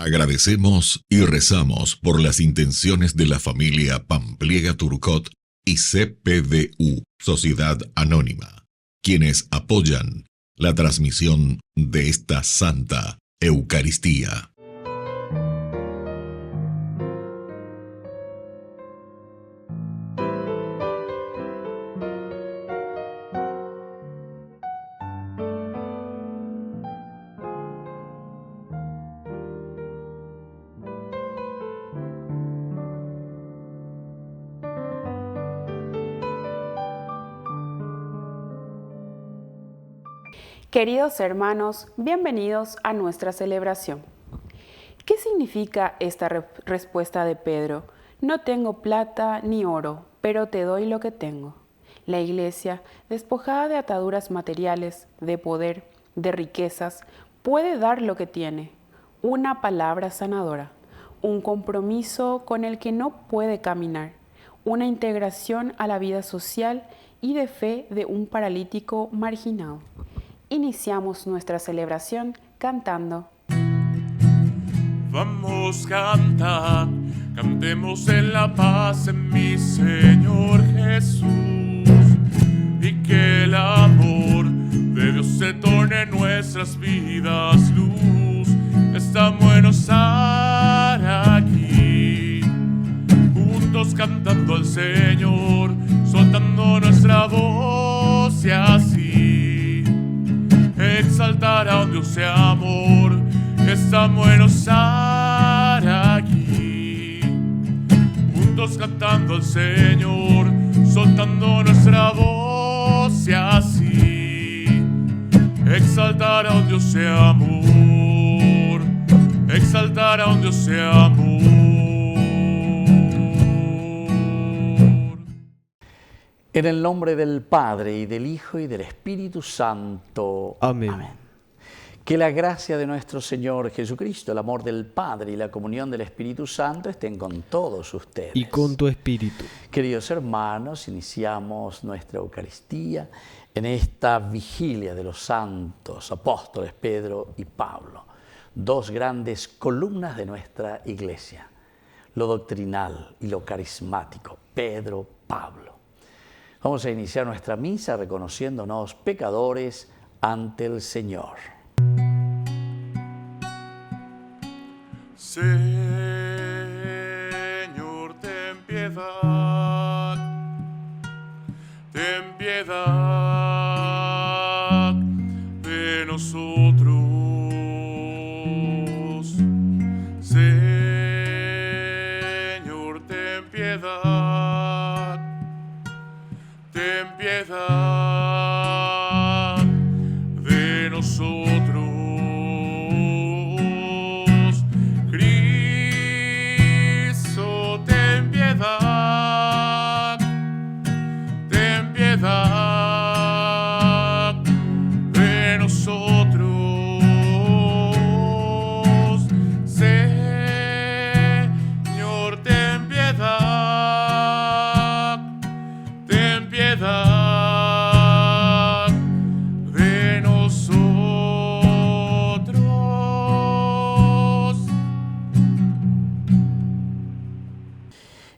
Agradecemos y rezamos por las intenciones de la familia Pampliega Turcot y CPDU, Sociedad Anónima, quienes apoyan la transmisión de esta Santa Eucaristía. Queridos hermanos, bienvenidos a nuestra celebración. ¿Qué significa esta respuesta de Pedro? No tengo plata ni oro, pero te doy lo que tengo. La Iglesia, despojada de ataduras materiales, de poder, de riquezas, puede dar lo que tiene: una palabra sanadora, un compromiso con el que no puede caminar, una integración a la vida social y de fe de un paralítico marginado. Iniciamos nuestra celebración cantando. Vamos cantar, cantemos en la paz en mi Señor Jesús, y que el amor de Dios se torne en nuestras vidas luz. Estamos en estar aquí, juntos cantando al Señor, soltando nuestra voz y así exaltar a un Dios de amor. Estamos en osar aquí, juntos cantando al Señor, soltando nuestra voz y así exaltar a un Dios de amor, exaltar a un Dios de amor. En el nombre del Padre, y del Hijo, y del Espíritu Santo. Amén. Amén. Que la gracia de nuestro Señor Jesucristo, el amor del Padre y la comunión del Espíritu Santo estén con todos ustedes. Y con tu espíritu. Queridos hermanos, iniciamos nuestra Eucaristía en esta vigilia de los santos apóstoles Pedro y Pablo, dos grandes columnas de nuestra Iglesia, lo doctrinal y lo carismático, Pedro, Pablo. Vamos a iniciar nuestra misa reconociéndonos pecadores ante el Señor. Señor, ten piedad de nosotros. Señor, ten piedad de nosotros. Cristo, ten piedad de nosotros. Señor, ten piedad de nosotros.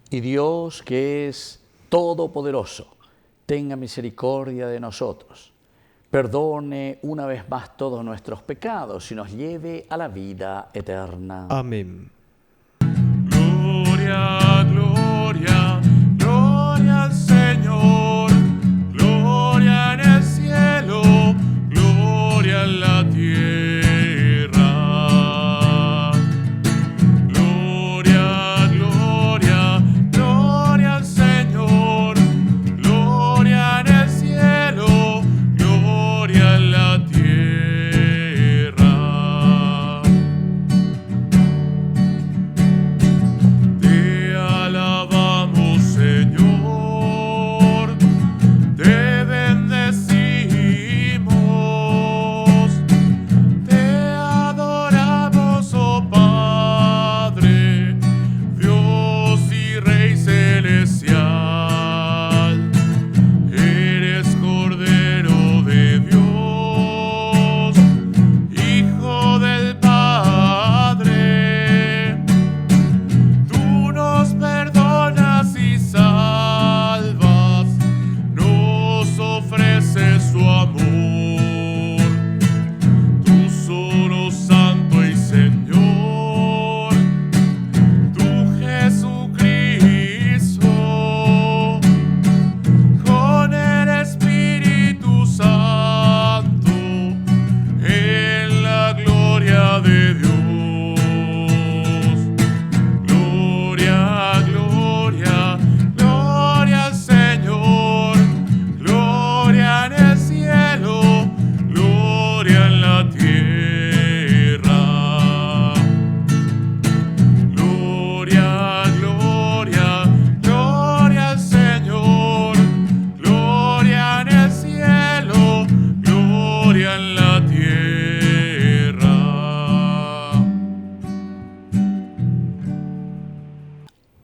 Y Dios, que es todopoderoso, tenga misericordia de nosotros, perdone una vez más todos nuestros pecados y nos lleve a la vida eterna. Amén. Gloria, gloria, gloria al Señor, gloria en el cielo, gloria en la tierra. Gloria, gloria, gloria al Señor, gloria en el cielo, gloria en la tierra.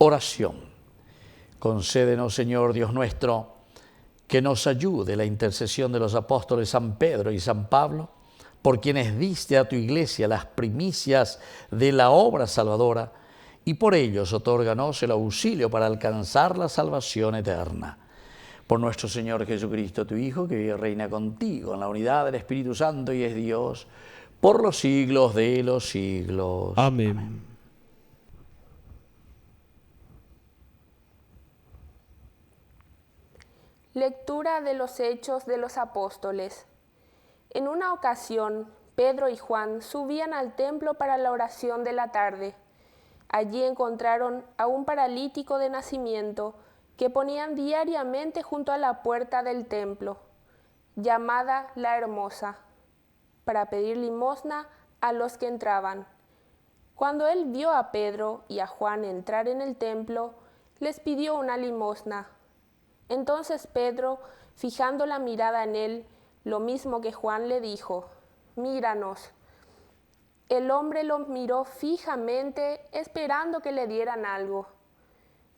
Oración. Concédenos, Señor Dios nuestro, que nos ayude la intercesión de los apóstoles San Pedro y San Pablo, por quienes diste a tu iglesia las primicias de la obra salvadora, y por ellos otórganos el auxilio para alcanzar la salvación eterna. Por nuestro Señor Jesucristo, tu Hijo, que vive y reina contigo en la unidad del Espíritu Santo y es Dios, por los siglos de los siglos. Amén. Amén. Lectura de los Hechos de los Apóstoles. En una ocasión, Pedro y Juan subían al templo para la oración de la tarde. Allí encontraron a un paralítico de nacimiento que ponían diariamente junto a la puerta del templo, llamada La Hermosa, para pedir limosna a los que entraban. Cuando él vio a Pedro y a Juan entrar en el templo, les pidió una limosna. Entonces Pedro, fijando la mirada en él, lo mismo que Juan, le dijo: «Míranos». El hombre lo miró fijamente, esperando que le dieran algo.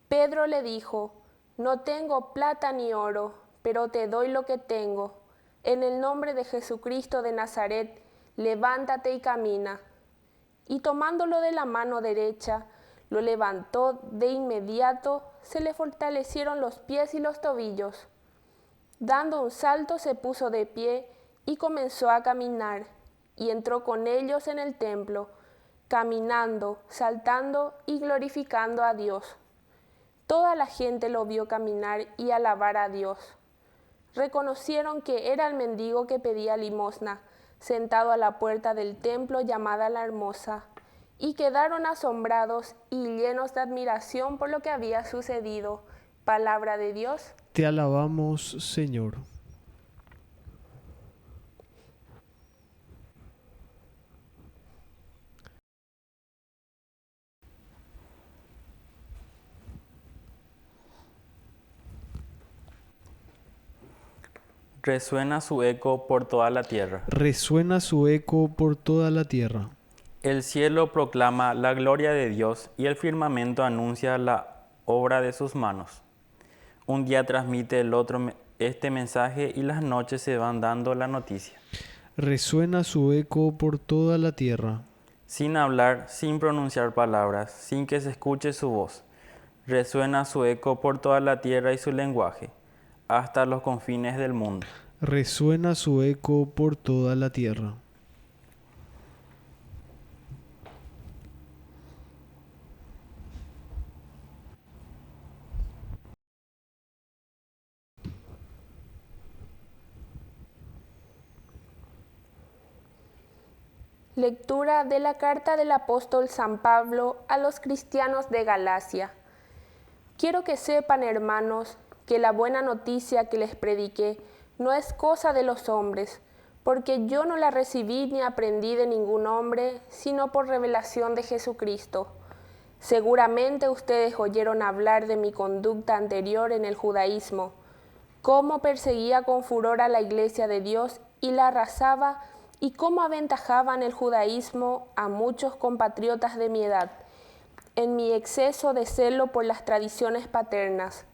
Pedro le dijo: «No tengo plata ni oro, pero te doy lo que tengo. En el nombre de Jesucristo de Nazaret, levántate y camina». Y tomándolo de la mano derecha, lo levantó de inmediato, se le fortalecieron los pies y los tobillos. Dando un salto se puso de pie y comenzó a caminar, y entró con ellos en el templo, caminando, saltando y glorificando a Dios. Toda la gente lo vio caminar y alabar a Dios. Reconocieron que era el mendigo que pedía limosna, sentado a la puerta del templo llamada La Hermosa, y quedaron asombrados y llenos de admiración por lo que había sucedido. Palabra de Dios. Te alabamos, Señor. Resuena su eco por toda la tierra. Resuena su eco por toda la tierra. El cielo proclama la gloria de Dios y el firmamento anuncia la obra de sus manos. Un día transmite el otro este mensaje y las noches se van dando la noticia. Resuena su eco por toda la tierra. Sin hablar, sin pronunciar palabras, sin que se escuche su voz. Resuena su eco por toda la tierra y su lenguaje, hasta los confines del mundo. Resuena su eco por toda la tierra. Lectura de la carta del apóstol San Pablo a los cristianos de Galacia. Quiero que sepan, hermanos, que la buena noticia que les prediqué no es cosa de los hombres, porque yo no la recibí ni aprendí de ningún hombre, sino por revelación de Jesucristo. Seguramente ustedes oyeron hablar de mi conducta anterior en el judaísmo, cómo perseguía con furor a la iglesia de Dios y la arrasaba, y cómo aventajaba en el judaísmo a muchos compatriotas de mi edad, en mi exceso de celo por las tradiciones paternas.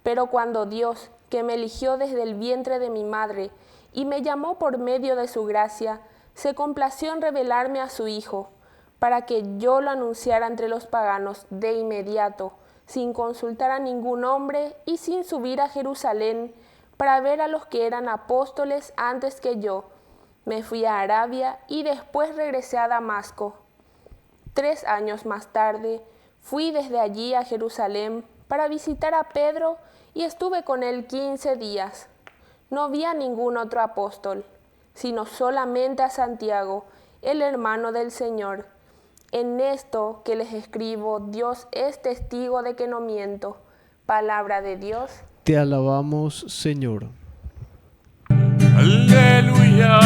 Pero cuando Dios, que me eligió desde el vientre de mi madre y me llamó por medio de su gracia, se complació en revelarme a su Hijo, para que yo lo anunciara entre los paganos de inmediato, sin consultar a ningún hombre y sin subir a Jerusalén para ver a los que eran apóstoles antes que yo. Me fui a Arabia y después regresé a Damasco. 3 años más tarde, fui desde allí a Jerusalén para visitar a Pedro y estuve con él 15 días. No vi a ningún otro apóstol, sino solamente a Santiago, el hermano del Señor. En esto que les escribo, Dios es testigo de que no miento. Palabra de Dios. Te alabamos, Señor. Aleluya,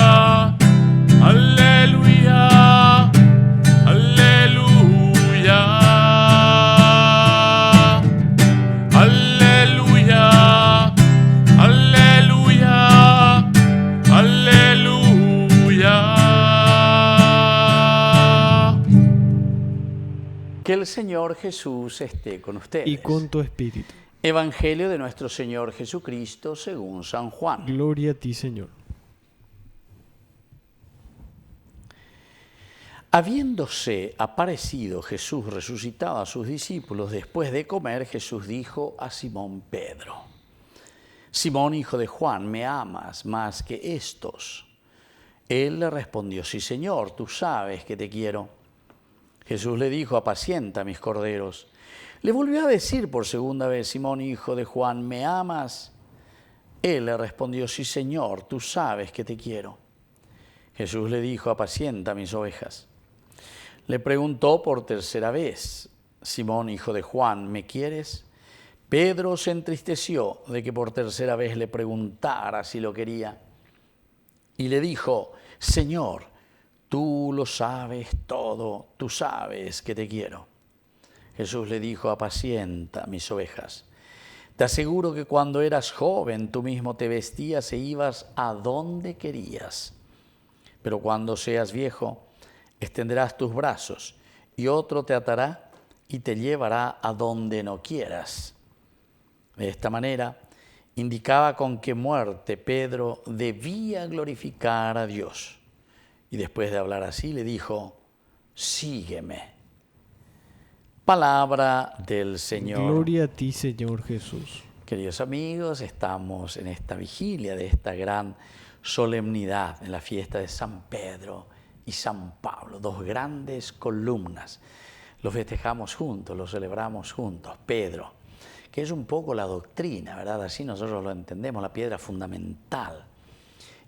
aleluya, aleluya, aleluya, aleluya, aleluya. Que el Señor Jesús esté con ustedes. Y con tu espíritu. Evangelio de nuestro Señor Jesucristo según San Juan. Gloria a ti, Señor. Habiéndose aparecido Jesús resucitado a sus discípulos después de comer, Jesús dijo a Simón Pedro: Simón, hijo de Juan, ¿me amas más que estos? Él le respondió: sí, Señor, tú sabes que te quiero. Jesús le dijo: apacienta mis corderos. Le volvió a decir por segunda vez: Simón, hijo de Juan, ¿me amas? Él le respondió: sí, Señor, tú sabes que te quiero. Jesús le dijo: apacienta mis ovejas. Le preguntó por tercera vez: Simón, hijo de Juan, ¿me quieres? Pedro se entristeció de que por tercera vez le preguntara si lo quería. Y le dijo: Señor, tú lo sabes todo, tú sabes que te quiero. Jesús le dijo: apacienta mis ovejas. Te aseguro que cuando eras joven tú mismo te vestías e ibas a donde querías. Pero cuando seas viejo, extenderás tus brazos y otro te atará y te llevará a donde no quieras. De esta manera, indicaba con qué muerte Pedro debía glorificar a Dios. Y después de hablar así, le dijo: sígueme. Palabra del Señor. Gloria a ti, Señor Jesús. Queridos amigos, estamos en esta vigilia de esta gran solemnidad, en la fiesta de San Pedro y San Pablo, dos grandes columnas. Los festejamos juntos, los celebramos juntos. Pedro, que es un poco la doctrina, ¿verdad? Así nosotros lo entendemos, la piedra fundamental.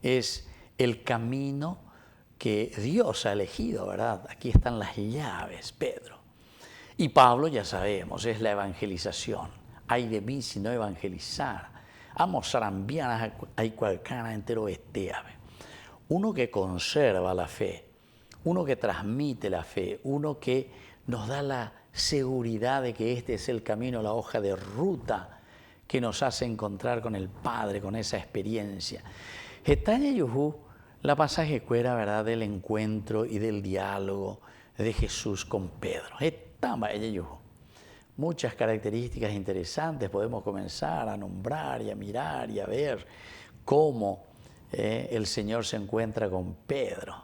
Es el camino que Dios ha elegido, ¿verdad? Aquí están las llaves, Pedro. Y Pablo, ya sabemos, es la evangelización. Ay de mí si no evangelizar. Amos sarambianas hay cualcana entero esteave. Uno que conserva la fe, uno que transmite la fe, uno que nos da la seguridad de que este es el camino, la hoja de ruta que nos hace encontrar con el Padre, con esa experiencia. Estaña yuhu, la pasaje cuera, ¿verdad?, del encuentro y del diálogo de Jesús con Pedro. Estamba ella yuhu. Muchas características interesantes podemos comenzar a nombrar y a mirar y a ver cómo el Señor se encuentra con Pedro.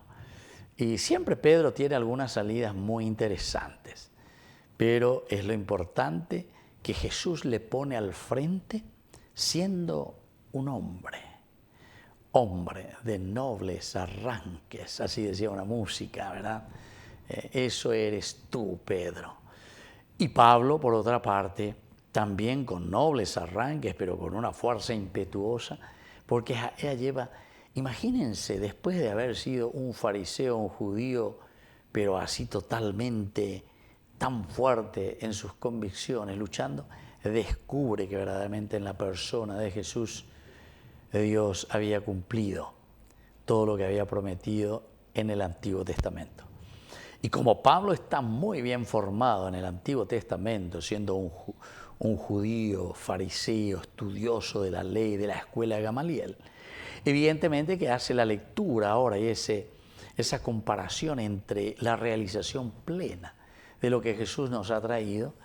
Y siempre Pedro tiene algunas salidas muy interesantes, pero es lo importante que Jesús le pone al frente siendo un hombre de nobles arranques, así decía una música, ¿verdad? Eso eres tú, Pedro. Y Pablo, por otra parte, también con nobles arranques, pero con una fuerza impetuosa, porque ella lleva, imagínense, después de haber sido un fariseo, un judío, pero así totalmente tan fuerte en sus convicciones, luchando, descubre que verdaderamente en la persona de Jesús Dios había cumplido todo lo que había prometido en el Antiguo Testamento. Y como Pablo está muy bien formado en el Antiguo Testamento, siendo un judío, fariseo, estudioso de la ley, de la escuela de Gamaliel, evidentemente que hace la lectura ahora y esa comparación entre la realización plena de lo que Jesús nos ha traído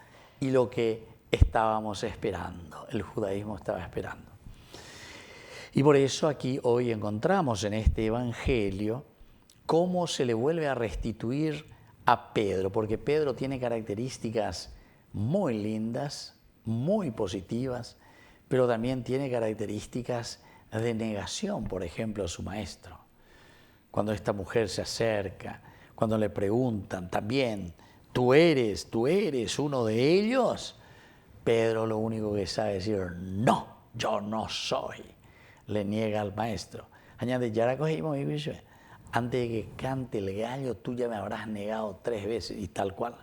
y lo que estábamos esperando, el judaísmo estaba esperando. Y por eso aquí hoy encontramos en este Evangelio cómo se le vuelve a restituir a Pedro, porque Pedro tiene características muy lindas, muy positivas, pero también tiene características de negación, por ejemplo, a su maestro. Cuando esta mujer se acerca, cuando le preguntan también, ¿tú eres uno de ellos? Pedro lo único que sabe decir, no, yo no soy. Le niega al maestro. Añade, ya la cogimos, antes de que cante el gallo, tú ya me habrás negado 3 veces, y tal cual.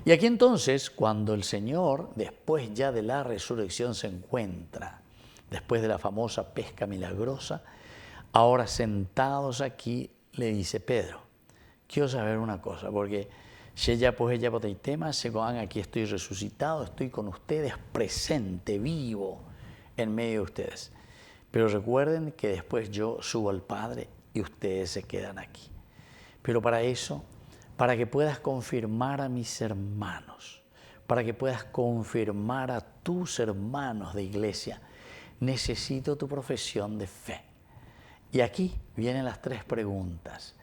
Y aquí entonces, cuando el Señor, después ya de la resurrección, se encuentra, después de la famosa pesca milagrosa, ahora sentados aquí, le dice, Pedro, quiero saber una cosa, porque aquí estoy resucitado, estoy con ustedes, presente, vivo, en medio de ustedes. Pero recuerden que después yo subo al Padre y ustedes se quedan aquí. Pero para eso para que puedas confirmar a mis hermanos, para que puedas confirmar a tus hermanos de iglesia. Necesito tu profesión de fe. Y aquí vienen las 3 preguntas.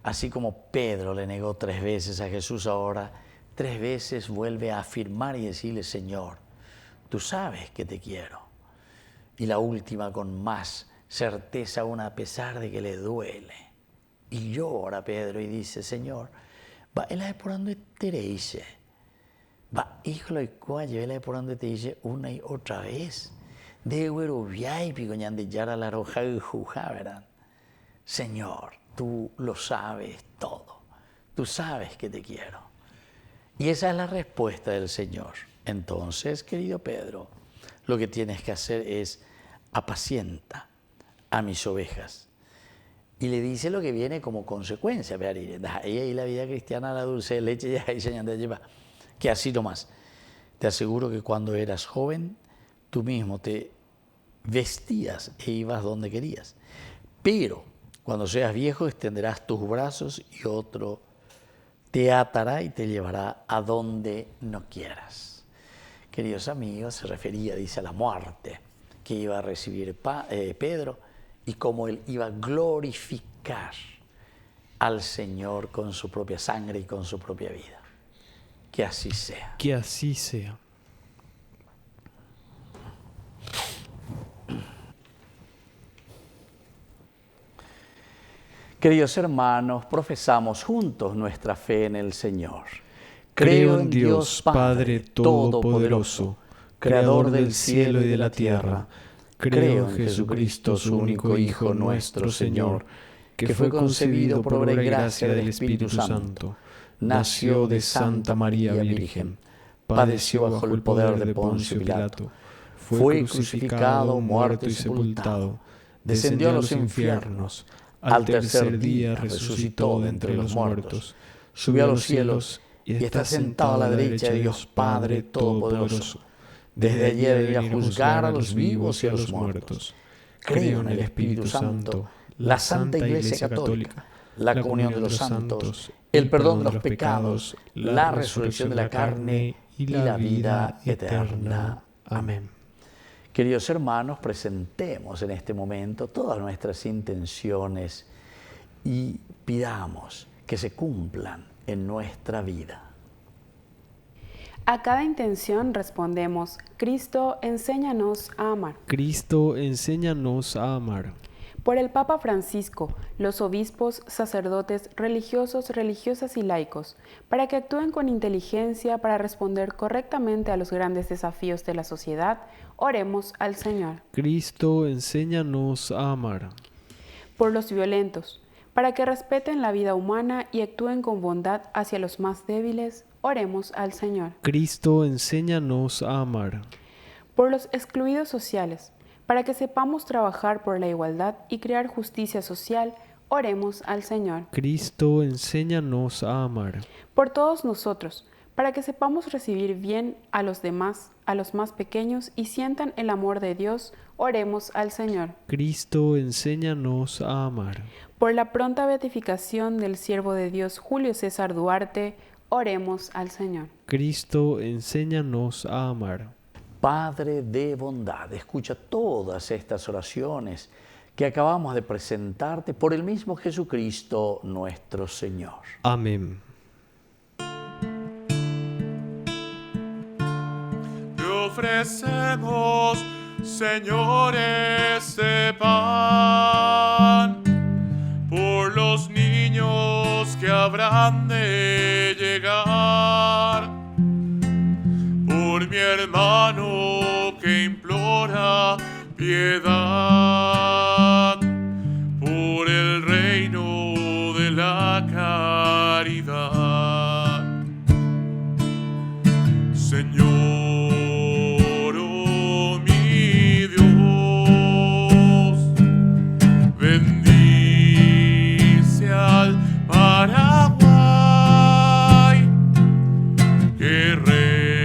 Así como Pedro le negó 3 veces a Jesús, ahora 3 veces vuelve a afirmar y decirle: Señor, tú sabes que te quiero. Y la última con más certeza aún, a pesar de que le duele. Y llora Pedro y dice: Señor, va él por donde te dice, va hijo y cualle, él por donde te dice una y otra vez. De güero viay picoñan de yara la roja y juja, ¿verdad? Señor, tú lo sabes todo. Tú sabes que te quiero. Y esa es la respuesta del Señor. Entonces, querido Pedro, lo que tienes que hacer es: apacienta a mis ovejas. Y le dice lo que viene como consecuencia. Y la vida cristiana, la dulce de leche, ya ahí se lleva. Que así nomás. Te aseguro que cuando eras joven, tú mismo te vestías e ibas donde querías. Pero cuando seas viejo, extenderás tus brazos y otro te atará y te llevará a donde no quieras. Queridos amigos, se refería, dice, a la muerte que iba a recibir Pedro y cómo él iba a glorificar al Señor con su propia sangre y con su propia vida. Que así sea. Que así sea. Queridos hermanos, profesamos juntos nuestra fe en el Señor. Creo en Dios Padre Todopoderoso, Creador del cielo y de la tierra. Creo en Jesucristo, su único Hijo, nuestro Señor, que fue concebido por obra y gracia del Espíritu Santo. Nació de Santa María Virgen, padeció bajo el poder de Poncio Pilato, fue crucificado, muerto y sepultado, descendió a los infiernos. Al tercer día resucitó de entre los muertos, subió a los cielos y está sentado a la derecha de Dios Padre Todopoderoso. Desde allí debe a juzgar a los vivos y a los muertos. Creo en el Espíritu Santo, la Santa Iglesia Católica, la comunión de los santos, el perdón de los pecados, la resurrección de la carne y la vida eterna. Amén. Queridos hermanos, presentemos en este momento todas nuestras intenciones y pidamos que se cumplan en nuestra vida. A cada intención respondemos: Cristo, enséñanos a amar. Cristo, enséñanos a amar. Por el Papa Francisco, los obispos, sacerdotes, religiosos, religiosas y laicos, para que actúen con inteligencia para responder correctamente a los grandes desafíos de la sociedad, oremos al Señor. Cristo, enséñanos a amar. Por los violentos, para que respeten la vida humana y actúen con bondad hacia los más débiles, oremos al Señor. Cristo, enséñanos a amar. Por los excluidos sociales, para que sepamos trabajar por la igualdad y crear justicia social, oremos al Señor. Cristo, enséñanos a amar. Por todos nosotros, para que sepamos recibir bien a los demás, a los más pequeños, y sientan el amor de Dios, oremos al Señor. Cristo, enséñanos a amar. Por la pronta beatificación del siervo de Dios Julio César Duarte, oremos al Señor. Cristo, enséñanos a amar. Padre de bondad, escucha todas estas oraciones que acabamos de presentarte por el mismo Jesucristo nuestro Señor. Amén. Te ofrecemos, Señor, este pan por los niños que habrán de llegar, por mi hermano que implora piedad, por el reino de la caridad. Señor, oh mi Dios, bendice al Paraguay, que reine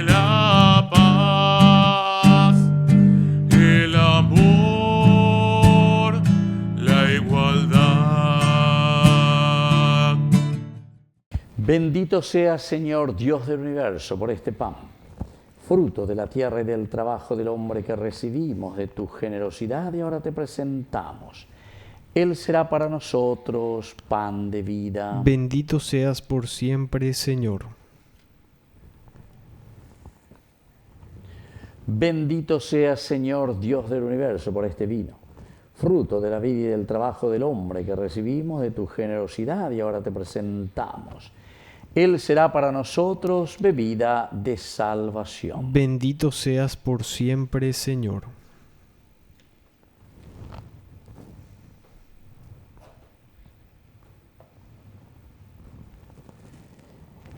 la paz Bendito seas, Señor, Dios del universo, por este pan, fruto de la tierra y del trabajo del hombre que recibimos de tu generosidad y ahora te presentamos. Él será para nosotros pan de vida. Bendito seas por siempre, Señor. Bendito seas, Señor, Dios del universo, por este vino, fruto de la vida y del trabajo del hombre que recibimos de tu generosidad y ahora te presentamos. Él será para nosotros bebida de salvación. Bendito seas por siempre, Señor.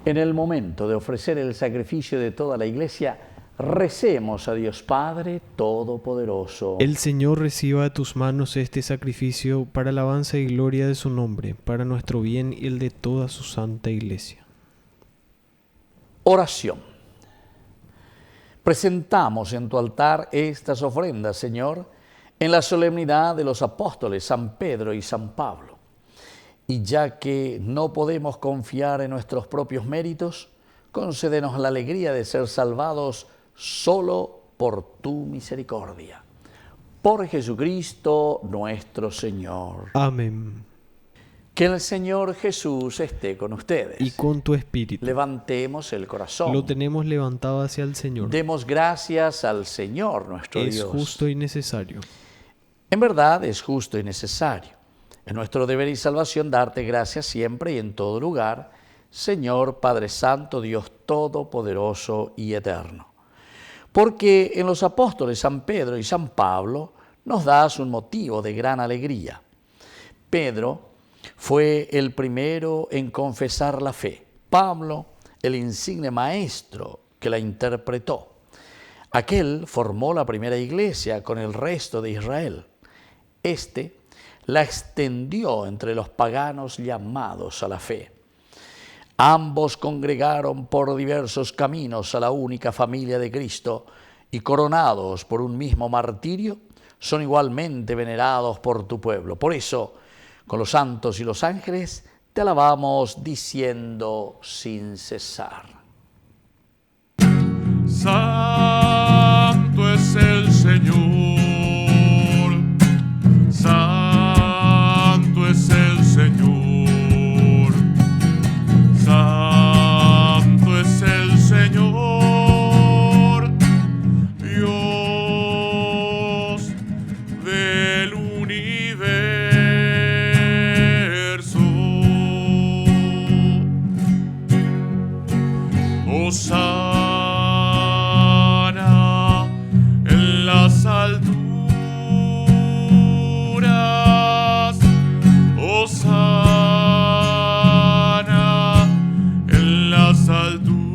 En el momento de ofrecer el sacrificio de toda la Iglesia, recemos a Dios Padre Todopoderoso. El Señor reciba de tus manos este sacrificio para alabanza y gloria de su nombre, para nuestro bien y el de toda su santa Iglesia. Oración. Presentamos en tu altar estas ofrendas, Señor, en la solemnidad de los apóstoles San Pedro y San Pablo. Y ya que no podemos confiar en nuestros propios méritos, concédenos la alegría de ser salvados solo por tu misericordia. Por Jesucristo nuestro Señor. Amén. Que el Señor Jesús esté con ustedes. Y con tu espíritu. Levantemos el corazón. Lo tenemos levantado hacia el Señor. Demos gracias al Señor nuestro Dios. Es justo y necesario. En verdad es justo y necesario. Es nuestro deber y salvación darte gracias siempre y en todo lugar, Señor Padre Santo, Dios Todopoderoso y Eterno. Porque en los apóstoles San Pedro y San Pablo nos das un motivo de gran alegría. Pedro fue el primero en confesar la fe. Pablo, el insigne maestro que la interpretó. Aquel formó la primera iglesia con el resto de Israel. Este la extendió entre los paganos llamados a la fe. Ambos congregaron por diversos caminos a la única familia de Cristo y coronados por un mismo martirio, son igualmente venerados por tu pueblo. Por eso, con los santos y los ángeles, te alabamos diciendo sin cesar. Santo es el Señor, santo es el Señor, santo es el Señor, Dios del universo. Hosana en las alturas, hosana en las alturas.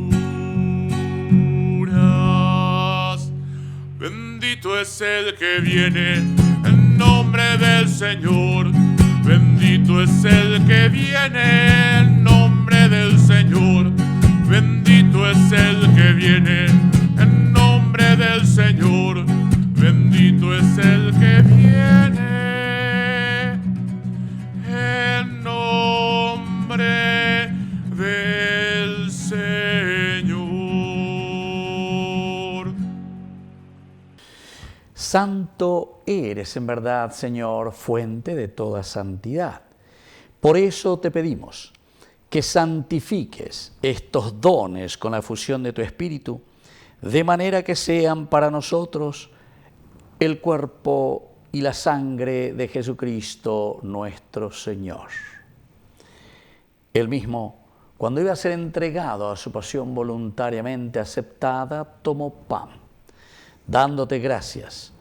Bendito es el que viene en nombre del Señor. Bendito es el que viene en nombre del Señor. Bendito es el que viene en nombre del Señor. Bendito es el que viene en nombre del Señor. Santo eres en verdad, Señor, fuente de toda santidad. Por eso te pedimos que santifiques estos dones con la efusión de tu Espíritu, de manera que sean para nosotros el cuerpo y la sangre de Jesucristo nuestro Señor. Él mismo, cuando iba a ser entregado a su pasión voluntariamente aceptada, tomó pan, dándote gracias,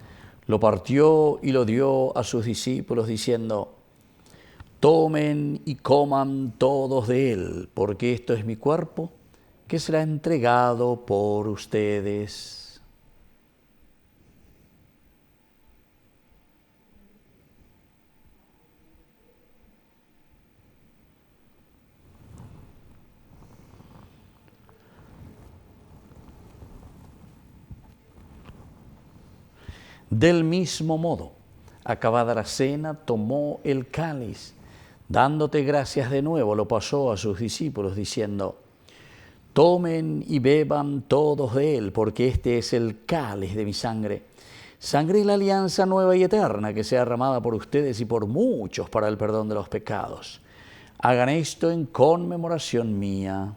lo partió y lo dio a sus discípulos diciendo: tomen y coman todos de él, porque esto es mi cuerpo, que será entregado por ustedes. Del mismo modo, acabada la cena, tomó el cáliz, Dándote gracias de nuevo, lo pasó a sus discípulos diciendo: tomen y beban todos de él, porque este es el cáliz de mi sangre, sangre de la alianza nueva y eterna, que sea derramada por ustedes y por muchos para el perdón de los pecados. Hagan esto en conmemoración mía.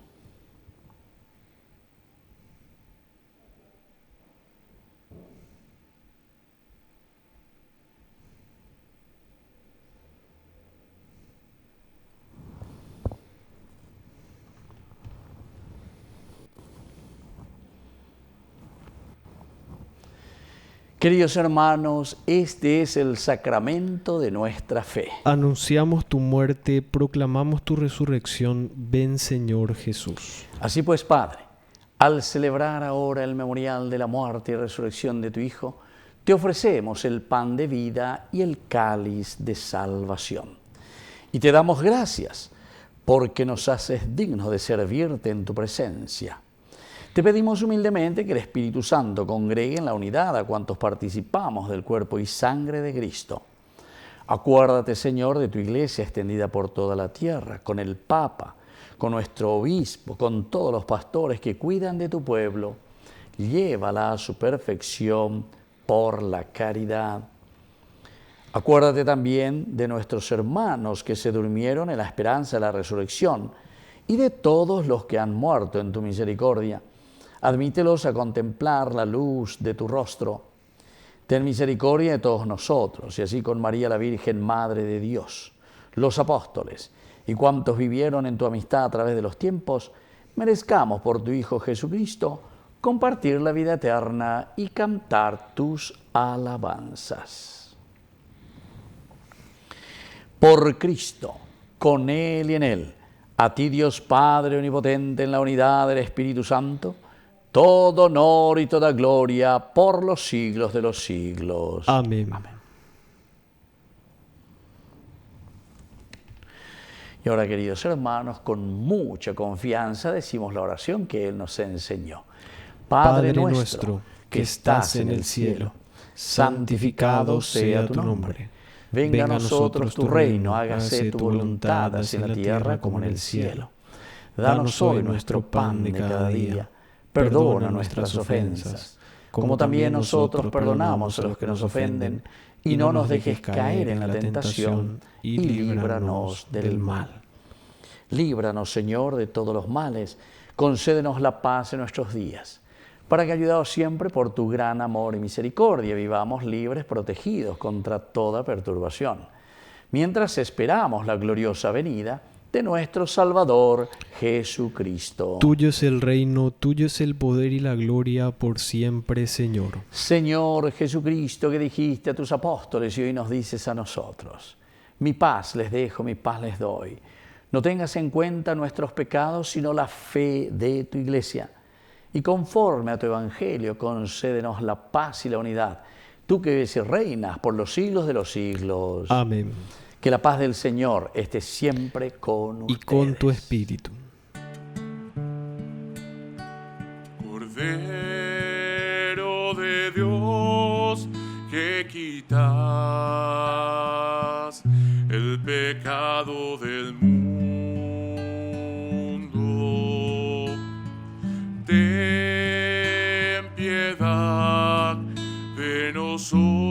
Queridos hermanos, este es el sacramento de nuestra fe. Anunciamos tu muerte, proclamamos tu resurrección. Ven, Señor Jesús. Así pues, Padre, al celebrar ahora el memorial de la muerte y resurrección de tu Hijo, te ofrecemos el pan de vida y el cáliz de salvación. Y te damos gracias porque nos haces dignos de servirte en tu presencia. Te pedimos humildemente que el Espíritu Santo congregue en la unidad a cuantos participamos del cuerpo y sangre de Cristo. Acuérdate, Señor, de tu Iglesia extendida por toda la tierra, con el Papa, con nuestro obispo, con todos los pastores que cuidan de tu pueblo. Llévala a su perfección por la caridad. Acuérdate también de nuestros hermanos que se durmieron en la esperanza de la resurrección y de todos los que han muerto en tu misericordia. Admítelos a contemplar la luz de tu rostro. Ten misericordia de todos nosotros, y así con María la Virgen, Madre de Dios, los apóstoles y cuantos vivieron en tu amistad a través de los tiempos, merezcamos por tu Hijo Jesucristo compartir la vida eterna y cantar tus alabanzas. Por Cristo, con Él y en Él, a ti Dios Padre Omnipotente en la unidad del Espíritu Santo, todo honor y toda gloria por los siglos de los siglos. Amén. Amén. Y ahora, queridos hermanos, con mucha confianza decimos la oración que Él nos enseñó. Padre nuestro, que estás en el cielo, santificado sea tu nombre. Venga a nosotros tu reino, hágase tu voluntad, así en la tierra como en el cielo. Danos hoy nuestro pan de cada día. Perdona nuestras ofensas, como también nosotros perdonamos a los que nos ofenden, y no nos dejes caer en la tentación, y líbranos del mal. Líbranos, Señor, de todos los males, concédenos la paz en nuestros días, para que, ayudados siempre por tu gran amor y misericordia, vivamos libres, protegidos contra toda perturbación, mientras esperamos la gloriosa venida de nuestro Salvador Jesucristo. Tuyo es el reino, tuyo es el poder y la gloria por siempre, Señor. Señor Jesucristo, que dijiste a tus apóstoles y hoy nos dices a nosotros: mi paz les dejo, mi paz les doy. No tengas en cuenta nuestros pecados, sino la fe de tu Iglesia. Y conforme a tu Evangelio, concédenos la paz y la unidad. Tú que vives y reinas por los siglos de los siglos. Amén. Que la paz del Señor esté siempre con ustedes. Y con tu espíritu. Cordero de Dios, que quitas el pecado del mundo, ten piedad de nosotros.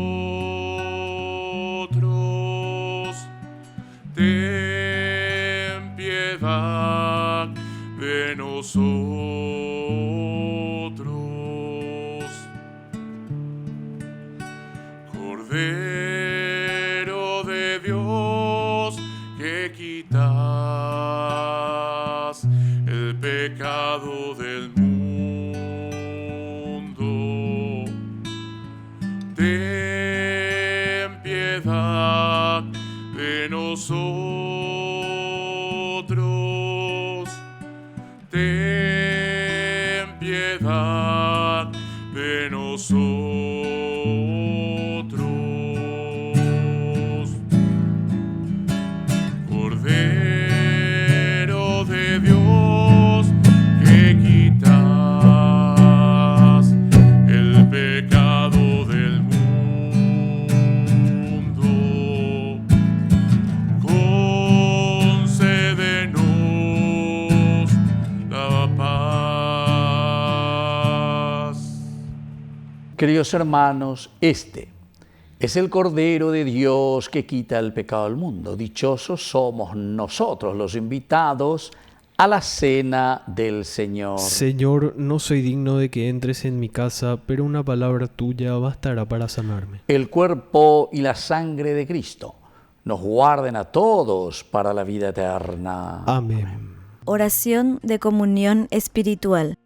Ten piedad de nosotros. Cordero de Dios, que quitas el pecado del mundo, ten piedad de nosotros. Ten piedad de nosotros. Cordero de Dios, que quitas el pecado del mundo, Queridos hermanos, este es el Cordero de Dios que quita el pecado del mundo. Dichosos somos nosotros los invitados a la cena del Señor. Señor, no soy digno de que entres en mi casa, pero una palabra tuya bastará para sanarme. El cuerpo y la sangre de Cristo nos guarden a todos para la vida eterna. Amén. Oración de comunión espiritual.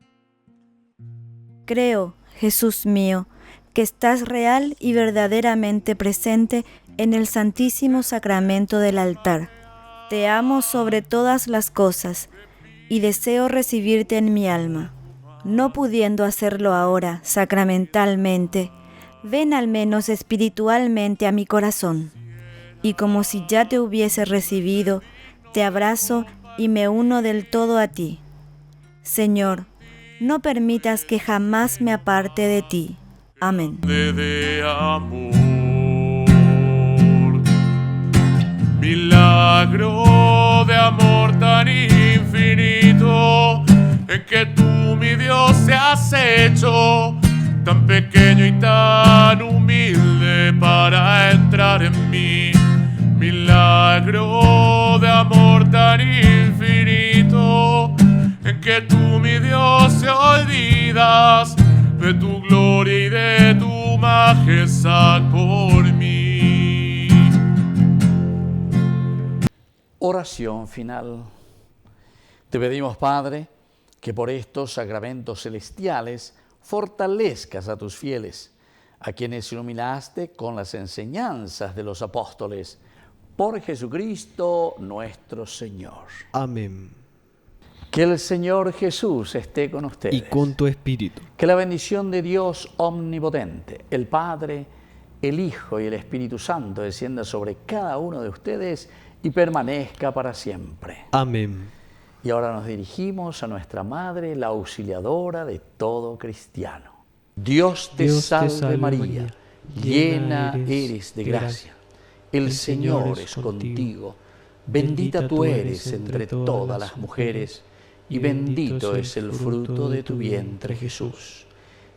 Creo, Jesús mío, que estás real y verdaderamente presente en el Santísimo Sacramento del altar. Te amo sobre todas las cosas y deseo recibirte en mi alma. No pudiendo hacerlo ahora sacramentalmente, ven al menos espiritualmente a mi corazón. Y como si ya te hubiese recibido, te abrazo y me uno del todo a ti. Señor, no permitas que jamás me aparte de ti. Amén. De amor, milagro de amor tan infinito, en que tú, mi Dios, te has hecho tan pequeño y tan humilde para entrar en mí. Milagro de amor tan infinito, en que tú, mi Dios, te olvidas de tu gloria y de tu majestad por mí. Oración final. Te pedimos, Padre, que por estos sacramentos celestiales fortalezcas a tus fieles, a quienes iluminaste con las enseñanzas de los apóstoles, por Jesucristo nuestro Señor. Amén. Que el Señor Jesús esté con ustedes. Y con tu espíritu. Que la bendición de Dios omnipotente, el Padre, el Hijo y el Espíritu Santo descienda sobre cada uno de ustedes y permanezca para siempre. Amén. Y ahora nos dirigimos a nuestra Madre, la auxiliadora de todo cristiano. Dios te salve María, llena eres de gracia. El Señor es contigo. Bendita tú eres entre todas las mujeres, y bendito es el fruto de tu vientre, Jesús.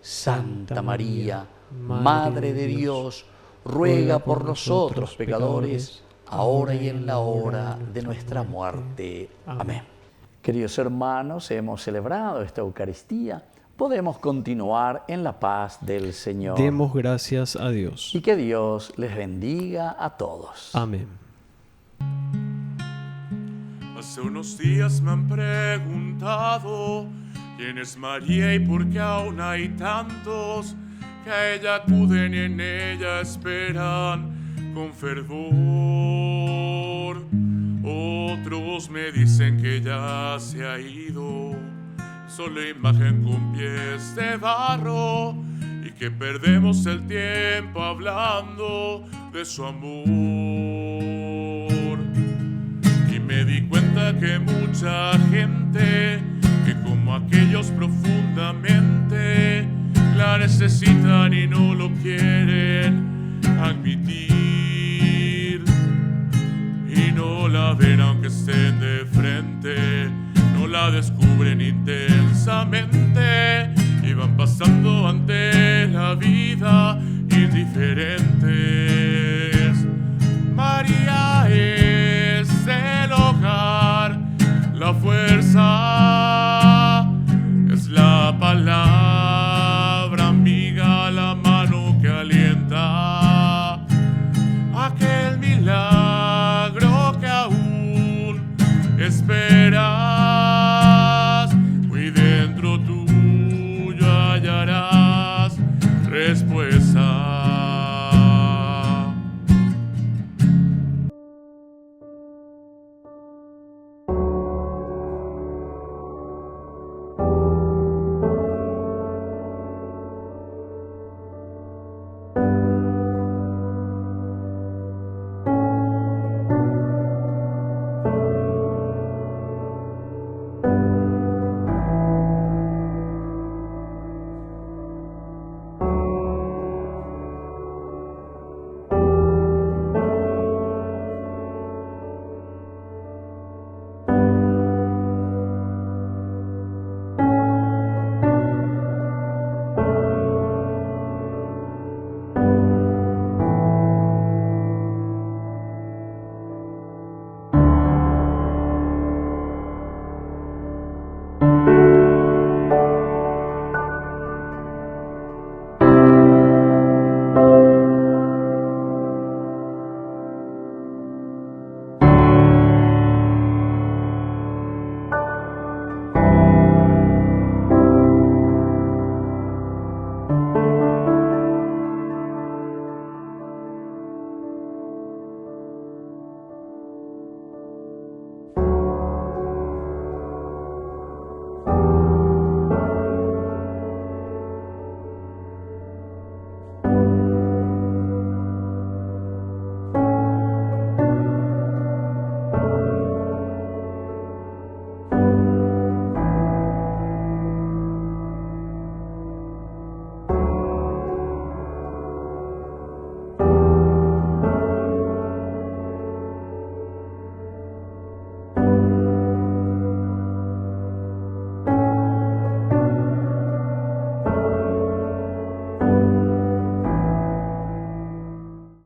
Santa María, Madre de Dios, ruega por nosotros pecadores, ahora y en la hora de nuestra muerte. Amén. Queridos hermanos, hemos celebrado esta Eucaristía. Podemos continuar en la paz del Señor. Demos gracias a Dios. Y que Dios les bendiga a todos. Amén. Hace unos días me han preguntado quién es María y por qué aún hay tantos que a ella acuden y en ella esperan con fervor. Otros me dicen que ya se ha ido, solo imagen con pies de barro, y que perdemos el tiempo hablando de su amor. Y me di cuenta que mucha gente, que como aquellos profundamente la necesitan y no lo quieren admitir, y no la ven aunque estén de frente, no la descubren intensamente y van pasando ante la vida indiferentes. María es el hogar, la fuerza es la palabra amiga, la mano que alienta, aquel milagro que aún esperas, muy dentro tuyo hallarás respuesta.